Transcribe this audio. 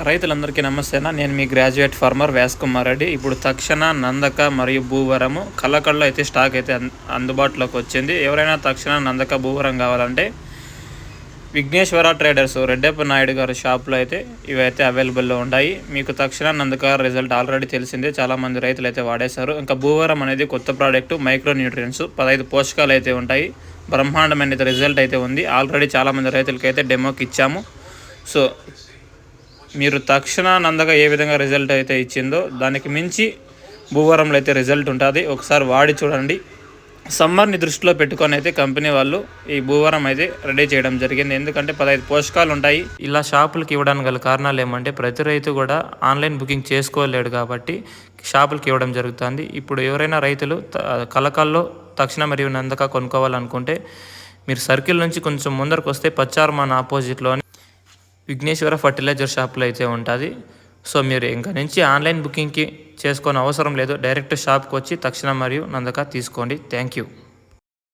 రైతులందరికీ నమస్తేనా. నేను మీ గ్రాడ్యుయేట్ ఫార్మర్ వ్యాస్కుమార్ రెడ్డి. ఇప్పుడు తక్షణ, నందక మరియు భూవరము కళ్ళకల్లో అయితే స్టాక్ అయితే అందుబాటులోకి వచ్చింది. ఎవరైనా తక్షణ, నందక, భూవరం కావాలంటే విఘ్నేశ్వర ట్రేడర్స్ రెడ్డప్ప నాయుడు గారి షాప్లో అయితే ఇవైతే అవైలబుల్లో ఉంటాయి. మీకు తక్షణ, నందక రిజల్ట్ ఆల్రెడీ తెలిసిందే, చాలామంది రైతులు అయితే వాడేశారు. ఇంకా భూవరం అనేది కొత్త ప్రోడక్ట్, మైక్రో న్యూట్రియన్స్ 15 పోషకాలు అయితే ఉంటాయి. బ్రహ్మాండమైన రిజల్ట్ అయితే ఉంది. ఆల్రెడీ చాలామంది రైతులకి అయితే డెమోకి ఇచ్చాము. సో మీరు తక్షణ, నందక ఏ విధంగా రిజల్ట్ అయితే ఇచ్చిందో దానికి మించి భూవరంలో అయితే రిజల్ట్ ఉంటుంది. ఒకసారి వాడి చూడండి. సమ్మర్ని దృష్టిలో పెట్టుకొని అయితే కంపెనీ వాళ్ళు ఈ భూవరం అయితే రెడీ చేయడం జరిగింది. ఎందుకంటే 15 పోషకాలు ఉంటాయి. ఇలా షాపులకి ఇవ్వడానికి గల కారణాలు ఏమంటే ప్రతి రైతు కూడా ఆన్లైన్ బుకింగ్ చేసుకోలేడు కాబట్టి షాపులకి ఇవ్వడం జరుగుతుంది. ఇప్పుడు ఎవరైనా రైతులు కలకల్లో తక్షణ మరియు నందక కొనుక్కోవాలనుకుంటే మీరు సర్కిల్ నుంచి కొంచెం ముందరకు వస్తే పచ్చార్మాన్ ఆపోజిట్లోని విఘ్నేశ్వర ఫర్టిలైజర్ షాప్లో అయితే ఉంటుంది. సో మీరు ఇంకా నుంచి ఆన్లైన్ బుకింగ్కి చేసుకోని అవసరం లేదు. డైరెక్ట్ షాప్కి వచ్చి తక్షణ మరియు నందక తీసుకోండి. Thank you.